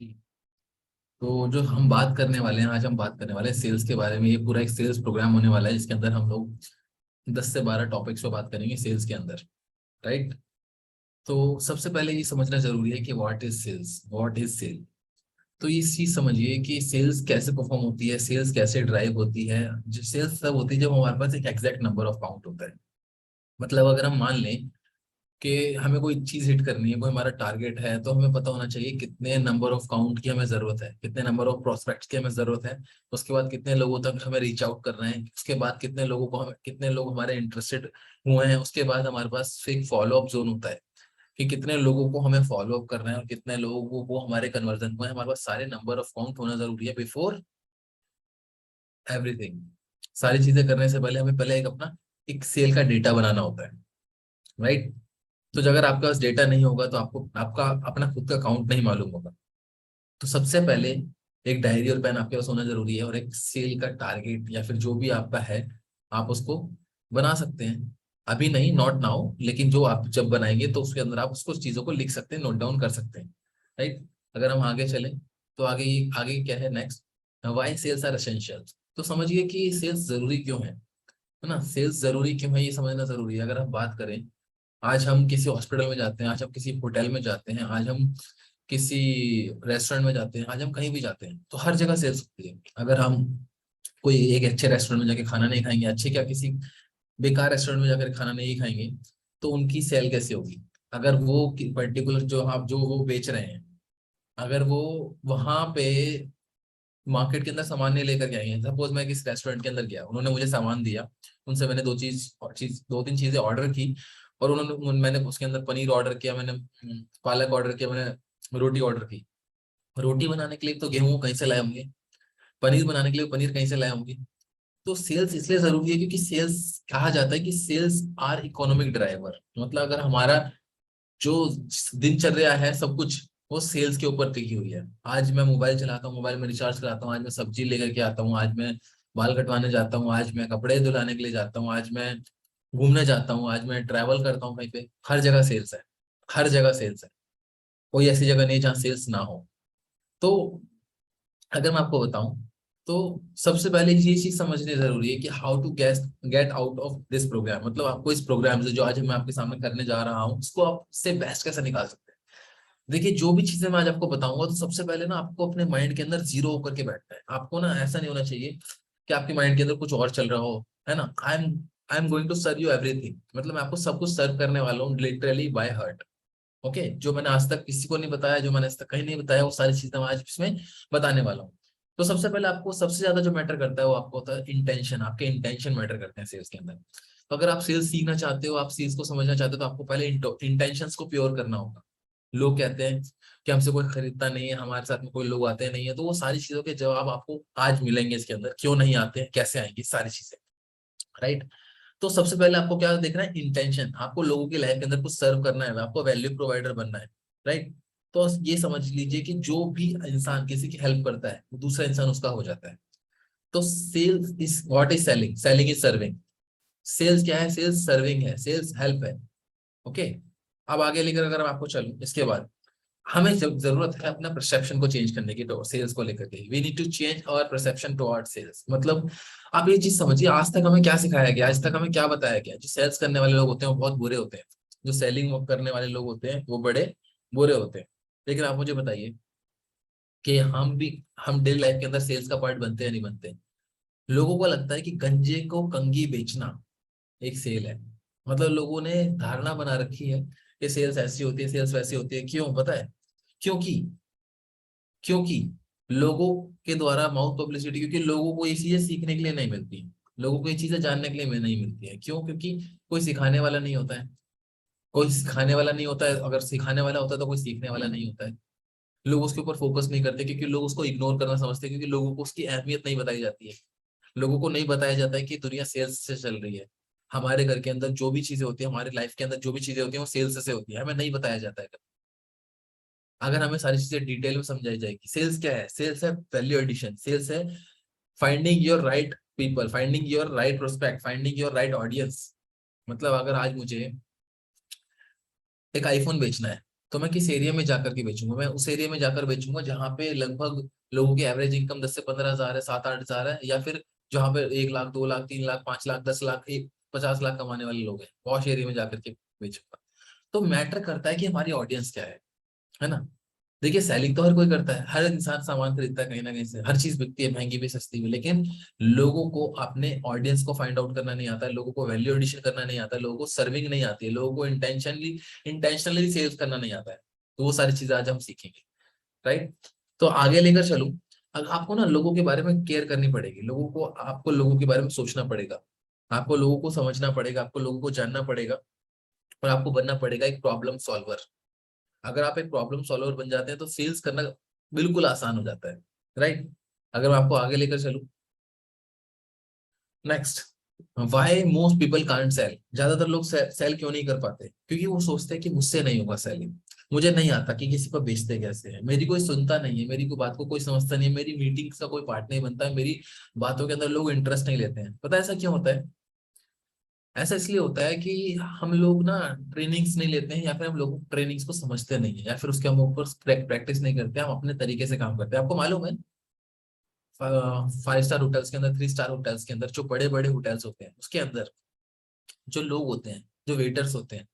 जी। तो जो हम बात करने वाले हैं, आज हम बात करने वाले हैं सेल्स के बारे में। ये पूरा एक सेल्स प्रोग्राम होने वाला है जिसके अंदर हम लोग 10 से 12 टॉपिक्स पे बात करेंगे सेल्स के अंदर। राइट। तो सबसे पहले ये समझना जरूरी है कि what is sales, what is sale. तो ये चीज समझिए कि सेल्स कैसे परफॉर्म होती है, सेल्स कैसे ड्राइव होती है। जो सेल्स तब होती है जब हमारे पास एक एग्जैक्ट नंबर ऑफ काउंट होता है। मतलब अगर हम मान लें कि हमें कोई चीज हिट करनी है, कोई हमारा टारगेट है, तो हमें पता होना चाहिए कितने नंबर ऑफ काउंट की हमें जरूरत है, कितने नंबर ऑफ प्रोस्पेक्ट्स की हमें जरूरत है। उसके बाद कितने लोगों तक हमें रीच आउट करना है, उसके बाद कितने लोगों को हमें, कितने लोग हमारे इंटरेस्टेड हुए हैं। उसके बाद हमारे पास एक फॉलो अप जोन होता है कि कितने लोगों को हमें फॉलो अप करना है और कितने लोगों को हमारे कन्वर्जन हुए हैं। हमारे पास सारे नंबर ऑफ काउंट होना जरूरी है बिफोर एवरीथिंग। सारी चीजें करने से पहले हमें पहले एक अपना एक सेल का डेटा बनाना होता है। राइट। तो अगर आपके पास डेटा नहीं होगा तो आपको आपका अपना खुद का अकाउंट नहीं मालूम होगा। तो सबसे पहले एक डायरी और पेन आपके पास होना जरूरी है, और एक सेल का टारगेट या फिर जो भी आपका है आप उसको बना सकते हैं। अभी नहीं, नॉट नाउ, लेकिन जो आप जब बनाएंगे तो उसके अंदर आप उसको चीजों को लिख सकते हैं, नोट डाउन कर सकते हैं। राइट। अगर हम आगे चलें तो आगे आगे क्या है next, why sales are essential. तो समझिए कि सेल्स जरूरी क्यों है ना। सेल्स जरूरी क्यों है ये समझना जरूरी है। अगर हम बात करें, आज हम किसी हॉस्पिटल में जाते हैं, आज हम किसी होटल में जाते हैं, आज हम किसी रेस्टोरेंट में जाते हैं, आज हम कहीं भी जाते हैं, तो हर जगह सेल्स होती है। अगर हम कोई एक अच्छे रेस्टोरेंट में जाके खाना नहीं खाएंगे, अच्छे क्या किसी बेकार रेस्टोरेंट में जाकर खाना नहीं खाएंगे, तो उनकी सेल कैसे होगी। अगर वो पर्टिकुलर जो आप जो वो बेच रहे हैं, अगर वो वहां पे मार्केट के अंदर सामान नहीं लेकर के आएंगे, सपोज मैं किस रेस्टोरेंट के अंदर गया, उन्होंने मुझे सामान दिया, उनसे मैंने दो तीन चीजें ऑर्डर की, और मैंने उसके अंदर पनीर ऑर्डर किया, मैंने पालक ऑर्डर किया, मैंने रोटी ऑर्डर की। रोटी बनाने के लिए तो गेहूं कहीं से लाए होंगे, पनीर बनाने के लिए पनीर कहीं से लाए होंगे। तो सेल्स इसलिए जरूरी है क्योंकि सेल्स, कहा जाता है कि सेल्स आर इकोनॉमिक ड्राइवर। मतलब अगर हमारा जो दिनचर्या है सब कुछ वो सेल्स के ऊपर टिकी हुई है। आज मैं मोबाइल चलाता हूँ, मोबाइल में रिचार्ज कराता हूँ, आज मैं सब्जी लेकर के आता हूँ, आज मैं बाल कटवाने जाता हूँ, आज मैं कपड़े धुलाने के लिए जाता हूँ, आज मैं घूमने जाता हूँ, आज मैं ट्रैवल करता हूँ कहीं पे, हर जगह सेल्स है। हर जगह सेल्स है। कोई ऐसी जगह नहीं जहाँ सेल्स ना हो। तो अगर मैं आपको बताऊं, तो सबसे पहले ये चीज समझनी जरूरी है कि how to get out of this program. मतलब आपको इस प्रोग्राम से जो आज मैं आपके सामने करने जा रहा हूँ उसको आप से बेस्ट कैसे निकाल सकते हैं। देखिए, जो भी चीजें मैं आज आपको बताऊंगा तो सबसे पहले ना आपको अपने माइंड के अंदर जीरो होकर के बैठना है। आपको ना ऐसा नहीं होना चाहिए कि आपके माइंड के अंदर कुछ और चल रहा हो, है ना। I am going to serve you everything. मतलब मैं आपको सब कुछ सर्व करने वाला हूँ लिटरली बाय हार्ट। ओके। जो मैंने आज तक किसी को नहीं बताया, जो मैंने आज तक कहीं नहीं बताया, वो सारी चीजें मैं आज इसमें बताने वाला हूँ। तो सबसे पहले आपको सबसे ज्यादा जो मैटर करता है वो आपको होता है इंटेंशन। आपके इंटेंशन मैटर करते हैं सेल्स के अंदर। तो अगर आप सेल्स सीखना चाहते हो, आप सेल्स को समझना चाहते हो, तो आपको पहले इंटेंशंस को प्योर करना होगा। लोग कहते हैं कि हमसे कोई खरीदता नहीं है, हमारे साथ में कोई लोग आते नहीं है, तो वो सारी चीजों के जवाब आपको आज मिलेंगे इसके अंदर। क्यों नहीं आते हैं, कैसे आएंगे, सारी चीजें। राइट। तो सबसे पहले आपको क्या देखना है, इंटेंशन। आपको लोगों की लाइफ के अंदर कुछ सर्व करना है, आपको वैल्यू प्रोवाइडर बनना है। राइट। तो ये समझ लीजिए कि जो भी इंसान किसी की हेल्प करता है वो दूसरा इंसान उसका हो जाता है। तो sales is what is selling, selling is serving. Sales क्या है, सेल्स सर्विंग है, सेल्स हेल्प है। ओके। अब आगे लेकर अगर मैं आपको चलूं, इसके बाद हमें जब जरूरत है अपना परसेप्शन को चेंज करने की, तो सेल्स को लेकर के we need to change our perception toward sales. मतलब आप ये चीज समझिए, आज तक हमें क्या सिखाया गया, आज तक हमें क्या बताया गया। जो सेल्स करने वाले लोग होते हैं वो बहुत बुरे होते हैं, जो सेलिंग करने वाले लोग होते हैं वो बड़े बुरे होते हैं। लेकिन आप मुझे बताइए कि हम डेली लाइफ के अंदर सेल्स का पार्ट बनते हैं नहीं बनते। लोगों को लगता है कि गंजे को कंघी बेचना एक सेल है। मतलब लोगों ने धारणा बना रखी है कि सेल्स ऐसी होती है, सेल्स वैसी होती है। क्यों पता है? क्योंकि क्योंकि लोगों के द्वारा माउथ पब्लिसिटी, क्योंकि लोगों को ये चीजें सीखने के लिए नहीं मिलती, लोगों को ये चीजें जानने के लिए नहीं मिलती है। क्यों? क्योंकि कोई सिखाने वाला नहीं होता है। कोई सिखाने वाला नहीं होता है, अगर सिखाने वाला होता है तो कोई सीखने वाला नहीं होता है। लोग उसके ऊपर फोकस नहीं करते क्योंकि लोग उसको इग्नोर करना समझते हैं, क्योंकि लोगों को उसकी अहमियत नहीं बताई जाती है। लोगों को नहीं बताया जाता है कि दुनिया सेल्स से चल रही है। हमारे घर के अंदर जो भी चीजें होती है, हमारे लाइफ के अंदर जो भी चीजें होती है वो सेल्स से होती है, हमें नहीं बताया जाता है। अगर हमें सारी चीजें डिटेल में समझाई जाएगी, सेल्स क्या है, सेल्स है वैल्यू एडिशन, सेल्स है finding your right people, finding your right prospect, finding your right audience. मतलब अगर आज मुझे एक आईफोन बेचना है, तो मैं किस एरिया में जाकर के बेचूंगा? मैं उस एरिया में जाकर बेचूंगा जहाँ पे लगभग लोगों की एवरेज इनकम 10 से 15 हजार है, 7-8 हजार है, या फिर जहाँ पे 1 लाख, 2 लाख, 3 लाख, 5 लाख, 10 लाख, 50 लाख कमाने वाले लोग हैं, पॉश एरिया में जाकर के बेचूंगा। तो मैटर करता है कि हमारी ऑडियंस क्या है ना। देखिए सेलिंग तो हर कोई करता है, हर इंसान सामान खरीदता है कहीं ना कहीं से, हर चीज बिकती है, महंगी भी सस्ती भी, लेकिन लोगों को अपने ऑडियंस को फाइंड आउट करना नहीं आता है, लोगों को वैल्यू एडिशन करना नहीं आता है, लोगों को सर्विंग नहीं आती है, लोगों को इंटेंशनली सेल्स करना नहीं आता है। तो वो सारी चीजें आज हम सीखेंगे, राइट। तो आगे लेकर चलूं, अब आपको ना लोगों के बारे में केयर करनी पड़ेगी, आपको लोगों के बारे में सोचना पड़ेगा, आपको लोगों को समझना पड़ेगा, आपको लोगों को जानना पड़ेगा, और आपको बनना पड़ेगा एक प्रॉब्लम सॉल्वर। अगर आप एक प्रॉब्लम सॉल्वर बन जाते हैं तो सेल्स करना बिल्कुल आसान हो जाता है, राइट। अगर मैं आपको आगे लेकर चलूं, next, why most people can't sell. ज्यादातर लोग सेल क्यों नहीं कर पाते? क्योंकि वो सोचते हैं कि मुझसे नहीं होगा सेलिंग, मुझे नहीं आता कि किसी को बेचते कैसे हैं, मेरी कोई सुनता नहीं है, मेरी कोई बात को कोई समझता नहीं है, मेरी मीटिंग्स का कोई पार्ट नहीं बनता है, मेरी बातों के अंदर लोग इंटरेस्ट नहीं लेते हैं। पता है ऐसा क्यों होता है? ऐसा इसलिए होता है कि हम लोग ना ट्रेनिंग्स नहीं लेते हैं, या फिर हम लोग ट्रेनिंग्स को समझते नहीं है, या फिर उसके हम ऊपर प्रैक्टिस नहीं करते, हम अपने तरीके से काम करते हैं। आपको मालूम है 5 स्टार होटल्स के अंदर, 3 स्टार होटल्स के अंदर, जो बड़े बड़े होटल्स होते हैं उसके अंदर जो लोग होते हैं, जो वेटर्स होते हैं,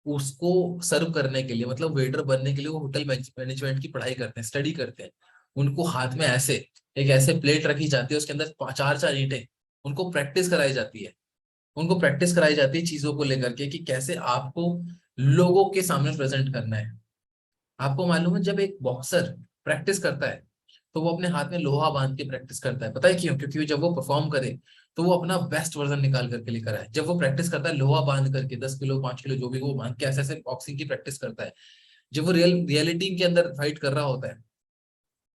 उसको सर्व करने के लिए, मतलब वेटर बनने के लिए वो होटल मैनेजमेंट की पढ़ाई करते हैं, स्टडी करते हैं। उनको हाथ में ऐसे प्लेट रखी जाती है, उसके अंदर 4-4 ईंटें, उनको प्रैक्टिस कराई जाती है। उनको प्रैक्टिस कराई जाती है चीजों को लेकर के, कि कैसे आपको लोगों के सामने प्रेजेंट करना है। आपको मालूम है जब एक बॉक्सर प्रैक्टिस करता है तो वो अपने हाथ में लोहा बांध के प्रैक्टिस करता है। पता है क्यों? क्योंकि जब वो परफॉर्म करे तो वो अपना बेस्ट वर्जन निकाल करके लेकर आए। जब वो प्रैक्टिस करता है लोहा बांध करके, 10 किलो, 5 किलो, जो भी वो बांध के ऐसे ऐसे बॉक्सिंग की प्रैक्टिस करता है, जब वो रियलिटी के अंदर फाइट कर रहा होता है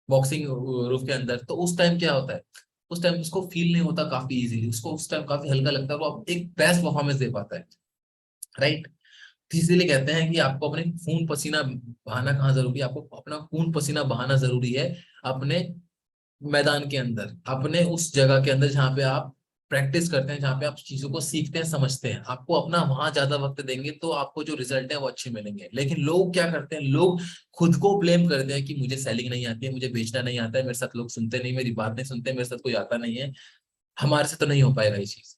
बॉक्सिंग रूफ के अंदर, तो उस टाइम क्या होता है? उस टाइम उसको फील नहीं होता काफी इजीली, उसको उस टाइम काफी हल्का लगता है, वो एक बेस्ट परफॉर्मेंस दे पाता है, राइट। तो इसीलिए कहते हैं कि आपको अपने खून पसीना बहाना कहाँ जरूरी है? आपको अपना खून पसीना बहाना जरूरी है अपने मैदान के अंदर, अपने उस जगह के अंदर जहाँ पे आप प्रैक्टिस करते हैं, जहाँ पे आप चीजों को सीखते हैं, समझते हैं। आपको अपना वहां ज्यादा वक्त देंगे तो आपको जो रिजल्ट है वो अच्छे मिलेंगे। लेकिन लोग क्या करते हैं? लोग खुद को ब्लेम करते हैं कि मुझे सेलिंग नहीं आती है, मुझे बेचना नहीं आता है, मेरे साथ लोग सुनते नहीं, मेरी बात नहीं सुनते, मेरे साथ कोई आता नहीं है, हमारे से तो नहीं हो पाएगा ये चीज।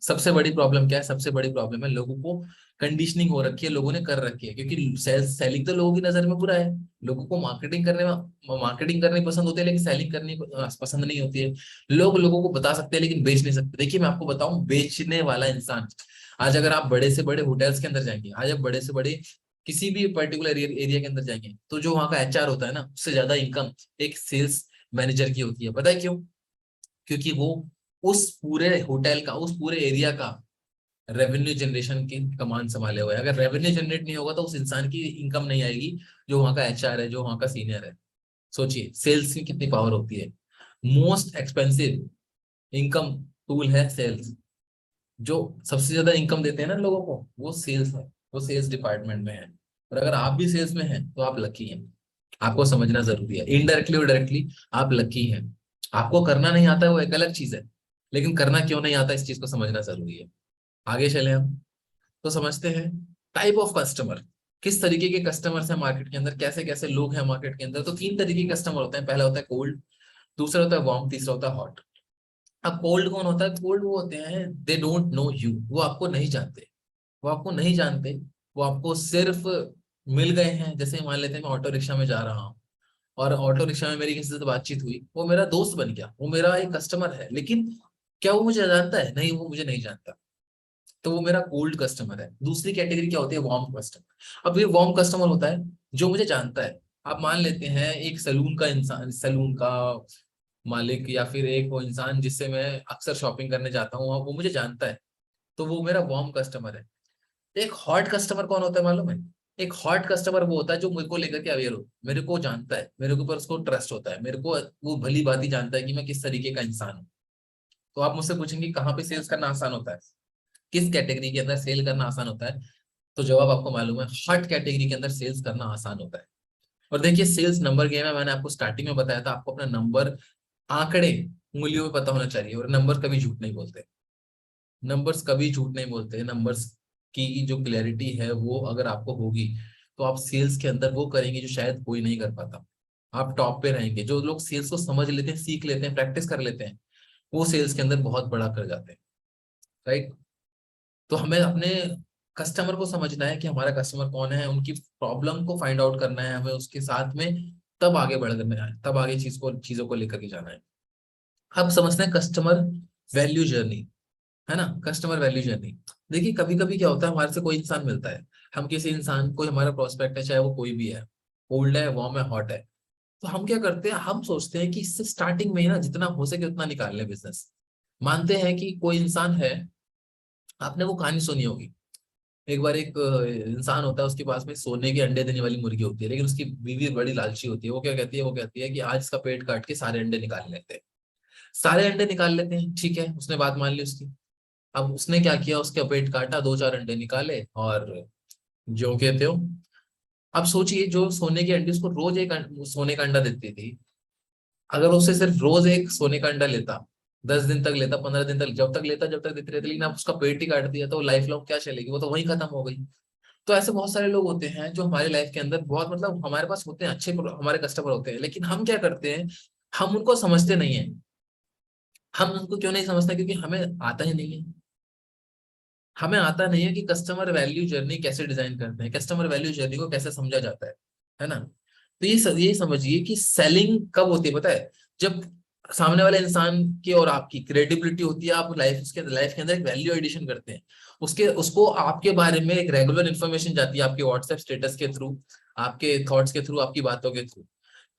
सबसे बड़ी प्रॉब्लम क्या है? सबसे बड़ी प्रॉब्लम है लोगों को कंडीशनिंग हो रखी है, लोगों ने कर रखी है, क्योंकि सेलिंग तो लोगों की नजर में बुरा है। लोगों को मार्केटिंग करनी पसंद होती है, लेकिन सेलिंग करनी पसंद नहीं होती है। लोग लोगों को बता सकते हैं लेकिन बेच नहीं सकते। देखिए मैं आपको बताऊं, बेचने वाला इंसान, आज अगर आप बड़े से बड़े होटल्स के अंदर जाएंगे, आज आप बड़े से बड़े किसी भी पर्टिकुलर एरिया के अंदर जाएंगे, तो जो वहाँ का एचआर होता है ना, उससे ज्यादा इनकम एक सेल्स मैनेजर की होती है। पता है क्यों? क्योंकि वो उस पूरे होटल का, उस पूरे एरिया का रेवेन्यू जनरेशन की कमान संभाले हुए है। अगर रेवेन्यू जनरेट नहीं होगा तो उस इंसान की इनकम नहीं आएगी, जो वहां का एचआर है, जो वहां का सीनियर है। सोचिए सेल्स की कितनी पावर होती है। मोस्ट एक्सपेंसिव इनकम टूल है सेल्स। जो सबसे ज्यादा इनकम देते हैं ना लोगों को, वो सेल्स है, वो सेल्स डिपार्टमेंट में है। और अगर आप भी सेल्स में हैं तो आप लकी हैं। आपको समझना जरूरी है, इनडायरेक्टली और डायरेक्टली आप लकी हैं। आपको करना नहीं आता है वो एक अलग चीज है, लेकिन करना क्यों नहीं आता इस चीज को समझना जरूरी है। आगे चले हम, तो समझते हैं टाइप ऑफ कस्टमर। किस तरीके के कस्टमर्स हैं मार्केट के अंदर, कैसे कैसे लोग हैं मार्केट के अंदर। तो 3 तरीके के कस्टमर होते हैं। पहला होता है कोल्ड, दूसरा होता है वार्म, तीसरा होता है हॉट। अब कोल्ड कौन होता है? कोल्ड वो होते हैं, दे डोंट नो यू, वो आपको नहीं जानते, वो आपको नहीं जानते, वो आपको सिर्फ मिल गए हैं। जैसे मान लेते हैं मैं ऑटो रिक्शा में जा रहा हूँ, और ऑटो रिक्शा में मेरी किसी से बातचीत हुई, वो मेरा दोस्त बन गया, वो मेरा एक कस्टमर है, लेकिन क्या वो मुझे जानता है? नहीं, वो मुझे नहीं जानता। तो वो मेरा कोल्ड कस्टमर है। दूसरी कैटेगरी क्या होती है? Warm customer. अब ये वार्म कस्टमर होता है जो मुझे जानता है। आप मान लेते हैं एक सलून का इंसान, सलून का मालिक, या फिर एक वो इंसान जिससे मैं अक्सर शॉपिंग करने जाता हूँ, वो मुझे जानता है, तो वो मेरा वार्म कस्टमर है। एक हॉट कस्टमर कौन होता है मालूम है? एक हॉट कस्टमर वो होता है जो मेरे को लेकर के अवेयर हो, मेरे को जानता है, मेरे के ऊपर उसको ट्रस्ट होता है, मेरे को वो भली बात ही जानता है कि मैं किस तरीके का इंसान हूँ। तो आप मुझसे पूछेंगे कहाँ पे सेल्स करना आसान होता है, किस कैटेगरी के अंदर सेल करना आसान होता है? तो जवाब आपको मालूम है, हॉट कैटेगरी के अंदर सेल्स करना आसान होता है। और देखिए सेल्स नंबर गेम है, मैंने आपको स्टार्टिंग में बताया था, आपको अपना नंबर, आंकड़े उंगलियों में पता होना चाहिए। और नंबर कभी झूठ नहीं बोलते, नंबर्स कभी झूठ नहीं बोलते। नंबर्स की जो क्लैरिटी है वो अगर आपको होगी तो आप सेल्स के अंदर वो करेंगे जो शायद कोई नहीं कर पाता। आप टॉप पे रहेंगे। जो लोग सेल्स को समझ लेते हैं, सीख लेते हैं, प्रैक्टिस कर लेते हैं, वो सेल्स के अंदर बहुत बड़ा कर जाते हैं। राइट। तो हमें अपने कस्टमर को समझना है कि हमारा कस्टमर कौन है, उनकी प्रॉब्लम को फाइंड आउट करना है हमें, उसके साथ में तब आगे बढ़ करना है, तब आगे चीजों को लेकर के जाना है। अब समझते हैं कस्टमर वैल्यू जर्नी, है ना। कस्टमर वैल्यू जर्नी, देखिए कभी कभी क्या होता है, हमारे से कोई इंसान मिलता है, हम किसी इंसान को, हमारा प्रोस्पेक्ट है, चाहे वो कोई भी है, ओल्ड है, वार्म है, हॉट है, तो हम क्या करते हैं, हम सोचते हैं कि इससे स्टार्टिंग में ही ना जितना हो सके उतना निकाल लें बिजनेस। मानते हैं कि कोई इंसान है, आपने वो कहानी सुनी होगी, एक बार एक इंसान होता है, उसके पास में सोने के अंडे देने वाली मुर्गी होती है, लेकिन उसकी बीवी बड़ी लालची होती है। वो क्या कहती है, वो कहती है कि आज इसका पेट काट के सारे अंडे निकाल लेते हैं। सारे अंडे निकाल लेते हैं, ठीक है, उसने बात मान ली उसकी। अब उसने क्या किया, उसका पेट काटा, दो चार अंडे निकाले, और जो कहते हो, अब सोचिए जो सोने की अंडे उसको रोज एक सोने का अंडा देती थी, अगर उससे सिर्फ रोज एक सोने का अंडा लेता, 10 दिन तक लेता, 15 दिन तक, जब तक लेता, जब तक देती रहती, लेकिन अब उसका पेट ही काट दिया, तो लाइफ लॉन्ग क्या चलेगी, वो तो वहीं खत्म हो गई। तो ऐसे बहुत सारे लोग होते हैं जो हमारी लाइफ के अंदर बहुत, मतलब हमारे पास होते हैं, अच्छे हमारे कस्टमर होते हैं, लेकिन हम क्या करते हैं, हम उनको समझते नहीं है। हम उनको क्यों नहीं समझते, क्योंकि हमें आता ही नहीं है। हमें आता नहीं है कि कस्टमर वैल्यू जर्नी कैसे डिजाइन करते हैं, कस्टमर वैल्यू जर्नी को कैसे समझा जाता है ना। तो ये समझिए कि सेलिंग कब होती है पता है, जब सामने वाले इंसान की और आपकी क्रेडिबिलिटी होती है, आप उसके लाइफ के अंदर एक वैल्यू एडिशन करते हैं, उसके उसको आपके बारे में एक रेगुलर इन्फॉर्मेशन जाती है आपके व्हाट्सएप स्टेटस के थ्रू, आपके थॉट्स के थ्रू, आपकी बातों के थ्रू,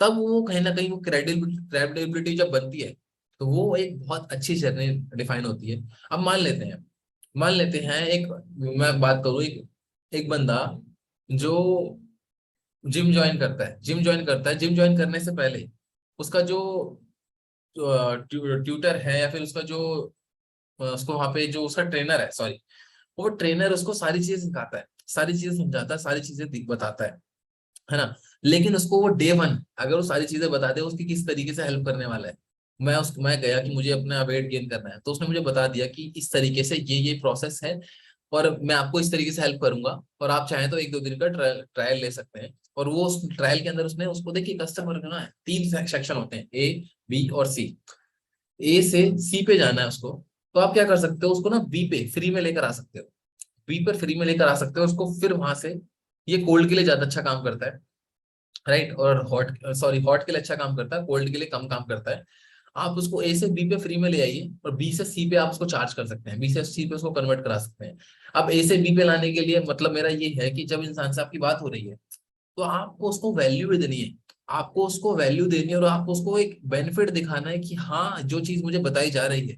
तब वो कहीं ना कहीं वो क्रेडिबिलिटी जब बनती है, तो वो एक बहुत अच्छी जर्नी डिफाइन होती है। अब मान लेते हैं एक, मैं बात करूं, एक बंदा जो जिम ज्वाइन करने से पहले उसका जो ट्यूटर है, या फिर उसका जो उसको वहां पे जो उसका ट्रेनर है, सॉरी, वो ट्रेनर उसको सारी चीजें सिखाता है, सारी चीजें समझाता है, सारी चीजें बताता है ना। लेकिन उसको वो डे वन अगर वो सारी चीजें बता दे, उसकी किस तरीके से हेल्प करने वाला है। मैं गया कि मुझे अपना वेट गेन करना है, तो उसने मुझे बता दिया कि इस तरीके से ये प्रोसेस है, और मैं आपको इस तरीके से हेल्प करूंगा, और आप चाहें तो एक दो दिन का ट्रायल ले सकते हैं। और वो उस ट्रायल के अंदर उसने उसको, देखिए कस्टमर का ना 3 सेक्शन होते हैं, ए, बी और सी। ए से सी पे जाना है उसको, तो आप क्या कर सकते हो, उसको ना बी पे फ्री में लेकर आ सकते हो, बी पर फ्री में लेकर आ सकते हो उसको, फिर वहां से, ये कोल्ड के लिए ज्यादा अच्छा काम करता है, राइट, और हॉट के लिए अच्छा काम करता है, कोल्ड के लिए कम काम करता है। आप उसको ए से बी पे फ्री में ले आइए, और बी से सी पे आप उसको चार्ज कर सकते हैं, बी से सी पे उसको कन्वर्ट करा सकते हैं। अब ए से बी पे लाने के लिए मतलब मेरा ये है कि जब इंसान से आपकी बात हो रही है, तो आपको उसको वैल्यू भी देनी है, आपको उसको वैल्यू देनी है, और आपको उसको एक बेनिफिट दिखाना है कि हाँ, जो चीज मुझे बताई जा रही है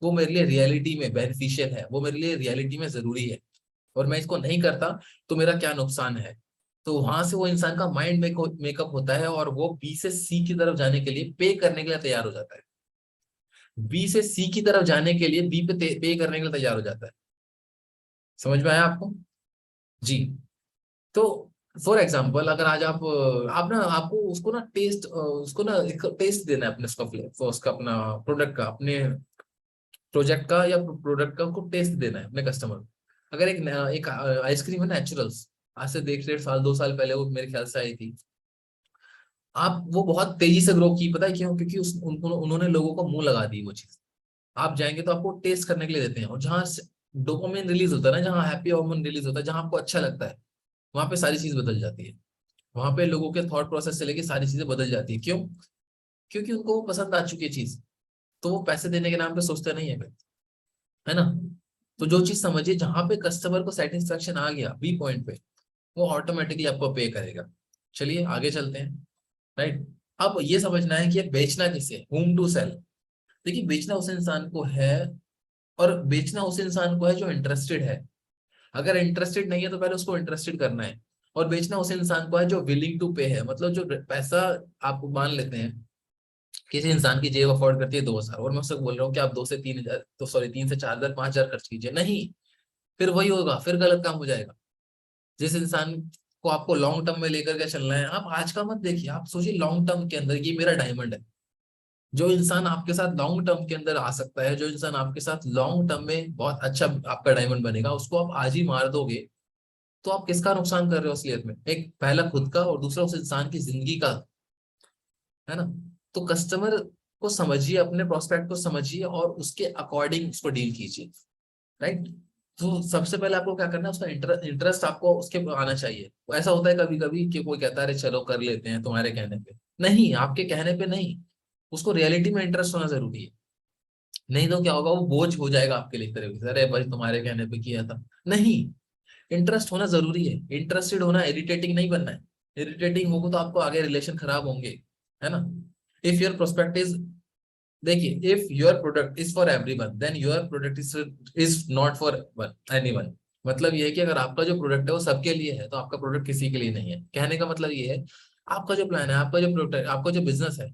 वो मेरे लिए रियलिटी में बेनिफिशियल है, वो मेरे लिए रियलिटी में जरूरी है, और मैं इसको नहीं करता तो मेरा क्या नुकसान है। तो वहां से वो इंसान का माइंड मेकअप होता है, और वो बी से सी की तरफ जाने के लिए पे करने के लिए तैयार हो जाता है, बी से सी की तरफ जाने के लिए बी पे पे करने के लिए तैयार हो जाता है। समझ में आया आपको? जी। तो फॉर एग्जाम्पल, अगर आज आप ना, आपको उसको ना टेस्ट, उसको ना एक टेस्ट देना है अपने, उसका अपना प्रोडक्ट का, अपने प्रोजेक्ट का या प्रोडक्ट का उसको टेस्ट देना है अपने कस्टमर को। अगर एक आइसक्रीम है नेचुरल्स, आज से 1.5 साल 2 साल पहले वो मेरे ख्याल से आई थी, आप वो बहुत तेजी से ग्रो की, पता है क्यों? क्योंकि उन्होंने लोगों को मुंह लगा दी वो चीज। आप जाएंगे तो आपको टेस्ट करने के लिए देते हैं, और जहाँ डोपामिन रिलीज होता है ना, जहाँ हैप्पी हार्मोन रिलीज होता है, जहाँ आपको अच्छा लगता है, वहां पे सारी चीज बदल जाती है। वहां पे लोगों के थॉट प्रोसेस से लेके सारी चीजें बदल जाती है। क्यों? क्योंकि उनको वो पसंद आ चुकी है चीज, तो वो पैसे देने के नाम पे सोचते नहीं है फिर, है ना। तो जो चीज समझिए, जहां पे कस्टमर को सेटिस्फेक्शन आ गया बी पॉइंट पे, वो ऑटोमेटिकली आपको पे करेगा। चलिए आगे चलते हैं, राइट। अब ये समझना है कि ये बेचना किसे, होम टू सेल। देखिए बेचना उस इंसान को है, और बेचना उस इंसान को है जो इंटरेस्टेड है। अगर इंटरेस्टेड नहीं है तो पहले उसको इंटरेस्टेड करना है। और बेचना उस इंसान को है जो विलिंग टू पे है, मतलब जो पैसा, आप मान लेते हैं किसी इंसान की जेब अफोर्ड करती है 2,000, और मैं उससे बोल रहा हूँ कि आप 2 से 3 हजार, तो सॉरी 3 से 4 हजार 5 हजार खर्च कीजिए, नहीं, फिर वही होगा, फिर गलत काम हो जाएगा। जिस इंसान को आपको लॉन्ग टर्म में लेकर के चलना है, आप आज का मत देखिए, आप सोचिए लॉन्ग टर्म के अंदर, ये मेरा डायमंड है। जो इंसान आपके साथ लॉन्ग टर्म के अंदर आ सकता है, जो इंसान आपके साथ लॉन्ग टर्म में बहुत अच्छा आपका डायमंड बनेगा, उसको आप आज ही मार दोगे, तो आप किसका नुकसान कर रहे हो असलियत में? एक पहला खुद का और दूसरा उस इंसान की जिंदगी का, है ना? तो कस्टमर को समझिए, अपने प्रोस्पेक्ट को समझिए और उसके अकॉर्डिंग उसको डील कीजिए, राइट? तो सबसे पहले आपको क्या करना है, उसका इंटरेस्ट आपको उसके आना चाहिए। तो ऐसा होता है कभी कभी कि कोई कहता है अरे चलो कर लेते हैं तुम्हारे कहने पे, नहीं, आपके कहने पे नहीं, उसको रियलिटी में इंटरेस्ट होना जरूरी है। नहीं तो क्या होगा, वो बोझ हो जाएगा आपके लिए एक तरीके से, अरे भाई तुम्हारे कहने पे किया था। नहीं, इंटरेस्ट होना जरूरी है, इंटरेस्टेड होना, इरिटेटिंग नहीं बनना है। इरिटेटिंग होगा तो आपको आगे रिलेशन खराब होंगे, है ना? इफ योर प्रोस्पेक्ट इज, देखिए, if your product is for everyone then your product is not for anyone. मतलब ये है कि अगर आपका जो प्रोडक्ट है वो सबके लिए है तो आपका प्रोडक्ट किसी के लिए नहीं है। कहने का मतलब ये है, आपका जो प्लान है, आपका जो प्रोडक्ट, आपका जो बिजनेस है,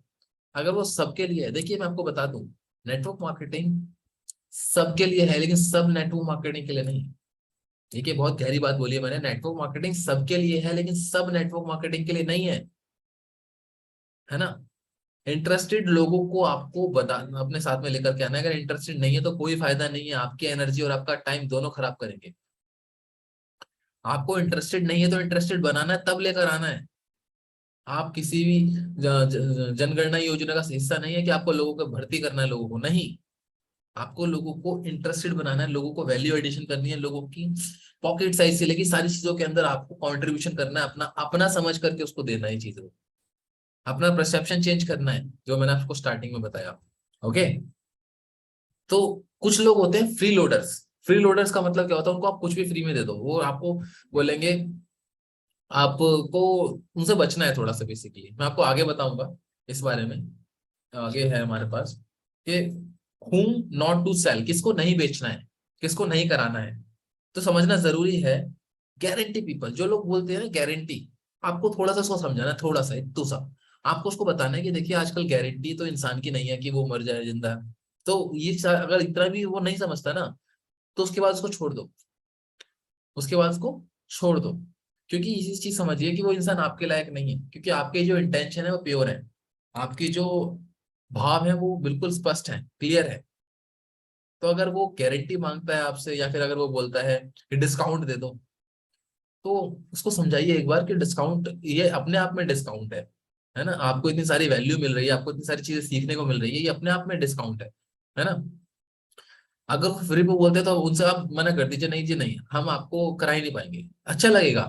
अगर वो सबके लिए है, देखिए मैं आपको बता दूं, नेटवर्क मार्केटिंग सबके लिए है लेकिन सब नेटवर्क मार्केटिंग के लिए नहीं है। देखिए बहुत गहरी बात बोली है मैंने, नेटवर्क मार्केटिंग सबके लिए है लेकिन सब नेटवर्क मार्केटिंग के लिए नहीं है, है ना? इंटरेस्टेड लोगों को आपको बता, अपने साथ में लेकर के आना है। अगर इंटरेस्टेड नहीं है तो कोई फायदा नहीं है, आपकी एनर्जी और आपका टाइम दोनों खराब करेंगे। आपको इंटरेस्टेड नहीं है तो इंटरेस्टेड बनाना है, तब लेकर आना है। आप किसी भी जनगणना योजना का हिस्सा नहीं है कि आपको लोगों को भर्ती करना है, लोगों को नहीं। आपको लोगों को इंटरेस्टेड बनाना है, लोगों को वैल्यू एडिशन करनी है, लोगों की पॉकेट साइज से लेके सारी चीजों के अंदर आपको कंट्रीब्यूशन करना है, अपना अपना समझ करके उसको देना है चीजों, अपना परसेप्शन चेंज करना है, जो मैंने आपको स्टार्टिंग में बताया। ओके? तो कुछ लोग होते हैं फ्री लोडर्स। फ्री लोडर्स का मतलब क्या होता है, उनको आप कुछ भी फ्री में दे दो, वो आपको बोलेंगे, आपको उनसे बचना है थोड़ा सा। बेसिकली मैं आपको आगे बताऊंगा इस बारे में, आगे है हमारे पास कि whom नॉट टू सेल, किसको नहीं बेचना है, किसको नहीं कराना है। तो समझना जरूरी है। गारंटी पीपल, जो लोग बोलते हैं ना गारंटी, आपको थोड़ा सा उसको समझाना है, थोड़ा सा एक तो सा आपको उसको बताना है कि देखिए आजकल गारंटी तो इंसान की नहीं है कि वो मर जाए जिंदा। तो ये अगर इतना भी वो नहीं समझता ना, तो उसके बाद उसको छोड़ दो, उसके बाद उसको छोड़ दो। क्योंकि इसी चीज समझिए कि वो इंसान आपके लायक नहीं है, क्योंकि आपके जो इंटेंशन है वो प्योर है, आपकी जो भाव है वो बिल्कुल स्पष्ट है, क्लियर है। तो अगर वो गारंटी मांगता है आपसे या फिर अगर वो बोलता है कि डिस्काउंट दे दो, तो उसको समझाइए एक बार कि डिस्काउंट ये अपने आप में डिस्काउंट है ना? आपको इतनी सारी वैल्यू मिल रही है, आपको इतनी सारी चीजें सीखने को मिल रही है, ये अपने आप में डिस्काउंट है ना? अगर वो फ्री पे बोलते हैं तो उनसे आप मना कर दीजिए, नहीं जी नहीं, हम आपको करा ही नहीं पाएंगे। अच्छा लगेगा,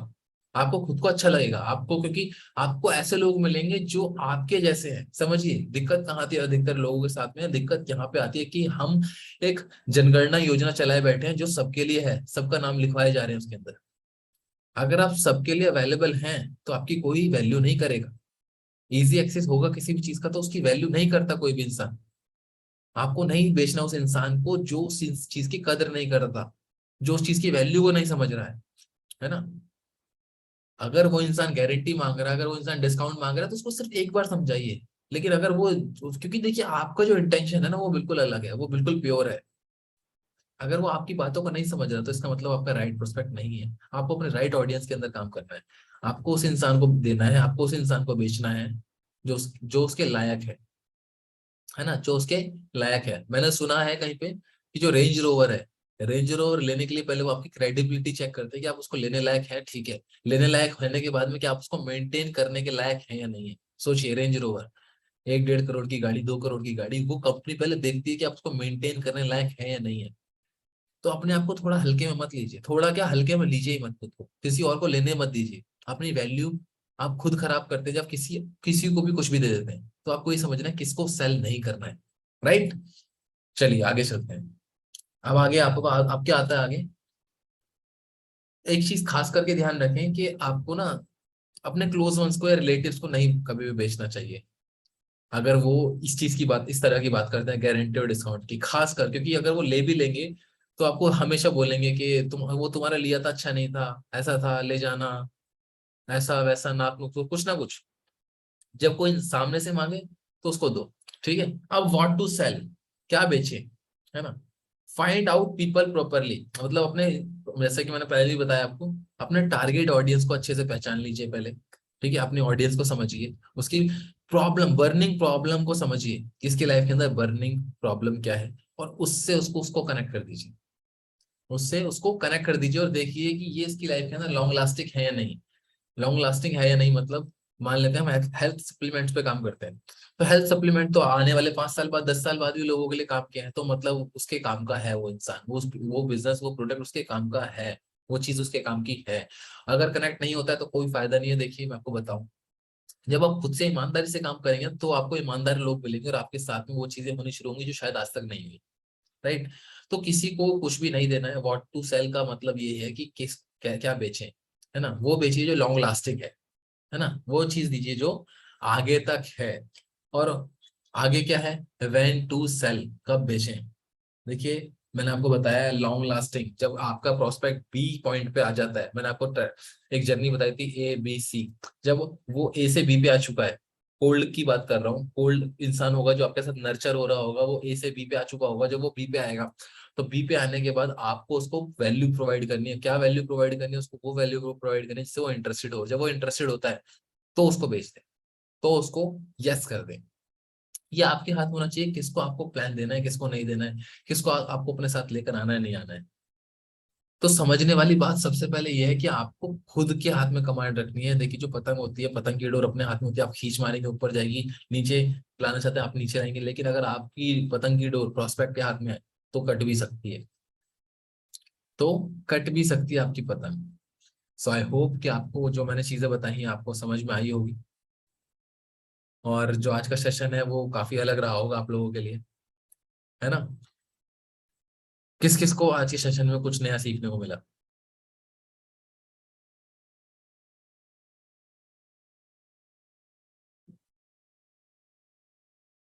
आपको खुद को अच्छा लगेगा आपको, क्योंकि आपको ऐसे लोग मिलेंगे जो आपके जैसे हैं। समझिए दिक्कत कहाँ आती है अधिकतर लोगों के साथ में, दिक्कत यहाँ पे आती है कि हम एक जनगणना योजना चलाए बैठे हैं जो सबके लिए है, सबका नाम लिखवाए जा रहे हैं उसके अंदर। अगर आप सबके लिए अवेलेबल हैं तो आपकी कोई वैल्यू नहीं करेगा। इजी एक्सेस होगा किसी भी चीज का तो उसकी वैल्यू नहीं करता कोई भी इंसान। आपको नहीं बेचना उस इंसान को जो उस चीज की कदर नहीं करता, जो उस चीज की वैल्यू को नहीं समझ रहा है ना? अगर वो इंसान गारंटी मांग रहा है, अगर वो इंसान डिस्काउंट मांग रहा है, तो उसको सिर्फ एक बार समझाइए। लेकिन अगर वो, क्योंकि देखिए आपका जो इंटेंशन है ना वो बिल्कुल अलग है, वो बिल्कुल प्योर है। अगर वो आपकी बातों को नहीं समझ रहा तो इसका मतलब आपका राइट प्रोस्पेक्ट नहीं है। आपको अपने राइट ऑडियंस के अंदर काम करना है, आपको उस इंसान को देना है, आपको उस इंसान को बेचना है जो उसके लायक है ना? जो उसके लायक है। मैंने सुना है कहीं पे कि जो रेंज रोवर है, रेंज रोवर लेने के लिए पहले वो आपकी क्रेडिबिलिटी चेक करते हैं कि आप उसको लेने लायक है, ठीक है। लेने लायक होने के बाद में क्या आप उसको मेंटेन करने के लायक है या नहीं है। सोचिए, रेंज रोवर 1-1.5 करोड़ की गाड़ी, 2 करोड़ की गाड़ी, वो कंपनी पहले देखती है कि आप उसको मेंटेन करने लायक है या नहीं है। तो अपने आप को थोड़ा हल्के में मत लीजिए, थोड़ा क्या हल्के में लीजिए ही मत खुद को, किसी और को लेने मत दीजिए। अपनी वैल्यू आप खुद खराब करते हैं जब किसी किसी को भी कुछ भी दे देते हैं। तो आपको ये समझना है किसको सेल नहीं करना है, राइट? चलिए आगे चलते हैं। अब आगे आपको आप क्या आता है आगे। एक चीज खास करके ध्यान रखें कि आपको ना अपने क्लोज वंस को या रिलेटिव्स को नहीं कभी भी बेचना चाहिए। अगर वो इस चीज की बात, इस तरह की बात करते हैं गारंटी और डिस्काउंट की, खास कर, क्योंकि अगर वो ले भी लेंगे तो आपको हमेशा बोलेंगे कि वो तुम्हारा लिया था, अच्छा नहीं था, ऐसा था, ले जाना, ऐसा वैसा, नाक नुक, तो कुछ ना कुछ। जब कोई सामने से मांगे तो उसको दो, ठीक है? अब व्हाट टू सेल, क्या बेचे, है ना? फाइंड आउट पीपल प्रॉपरली, मतलब अपने, जैसे कि मैंने पहले ही बताया आपको, अपने टारगेट ऑडियंस को अच्छे से पहचान लीजिए पहले, ठीक है? अपनी ऑडियंस को समझिए, उसकी प्रॉब्लम, बर्निंग प्रॉब्लम को समझिए, किसकी लाइफ के अंदर बर्निंग प्रॉब्लम क्या है, और उससे उसको कनेक्ट कर दीजिए। उससे उसको कनेक्ट कर दीजिए और देखिए कि ये इसकी लाइफ के अंदर लॉन्ग लास्टिंग है या नहीं। लॉन्ग लास्टिंग है या नहीं मतलब, मान लेते हैं हम हेल्थ सप्लीमेंट्स पे काम करते हैं, तो हेल्थ सप्लीमेंट तो आने वाले 5 साल बाद 10 साल बाद भी लोगों के लिए काम किया है, तो मतलब उसके काम का है वो इंसान, वो बिजनेस वो प्रोडक्ट उसके काम का है, वो चीज उसके काम की है। अगर कनेक्ट नहीं होता है तो कोई फायदा नहीं है। देखिए मैं आपको बताऊं, जब आप खुद से ईमानदारी से काम करेंगे तो आपको ईमानदार लोग मिलेंगे और आपके साथ में वो चीजें होनी शुरू होंगी जो शायद आज तक नहीं हुई। राइट। तो किसी को कुछ भी नहीं देना है। व्हाट टू सेल का मतलब ये है कि किस क्या क्या बेचें, है ना, वो बेचिए जो लॉन्ग लास्टिंग है ना, वो चीज दीजिए जो आगे तक है। और आगे क्या है, व्हेन टू सेल, कब बेचें। देखिए मैंने आपको बताया लॉन्ग लास्टिंग, जब आपका प्रोस्पेक्ट बी पॉइंट पे आ जाता है। मैंने आपको एक जर्नी बताई थी A B C, जब वो ए से बी पे आ चुका है, कोल्ड की बात कर रहा हूँ, कोल्ड इंसान होगा जो आपके साथ नर्चर हो रहा होगा, वो ए से बी पे आ चुका होगा, जब वो बी पे आएगा तो बी पे आने के बाद आपको उसको वैल्यू प्रोवाइड करनी है। क्या वैल्यू प्रोवाइड करनी है उसको, वो वैल्यू को प्रोवाइड करनी है जिससे वो इंटरेस्टेड हो। जब वो इंटरेस्टेड होता है तो उसको बेच दें, तो उसको यस कर दें। ये आपके हाथ में होना चाहिए, किसको आपको प्लान देना है, किसको नहीं देना है, किसको आपको अपने साथ लेकर आना है नहीं आना है। तो समझने वाली बात सबसे पहले ये है कि आपको खुद के हाथ में कमांड रखनी है। देखिए जो पतंग होती है, पतंग की डोर अपने हाथ में होती है, आप खींच मारेंगे ऊपर जाएगी, नीचे लाना चाहते हैं आप नीचे आएंगे, लेकिन अगर आपकी पतंग की डोर प्रोस्पेक्ट के हाथ में है तो कट भी सकती है, तो कट भी सकती है आपकी पतंग। सो आई होप कि आपको जो मैंने चीजें बताई हैं आपको समझ में आई होगी, और जो आज का सेशन है वो काफी अलग रहा होगा आप लोगों के लिए, है ना। किस किस को आज के सेशन में कुछ नया सीखने को मिला।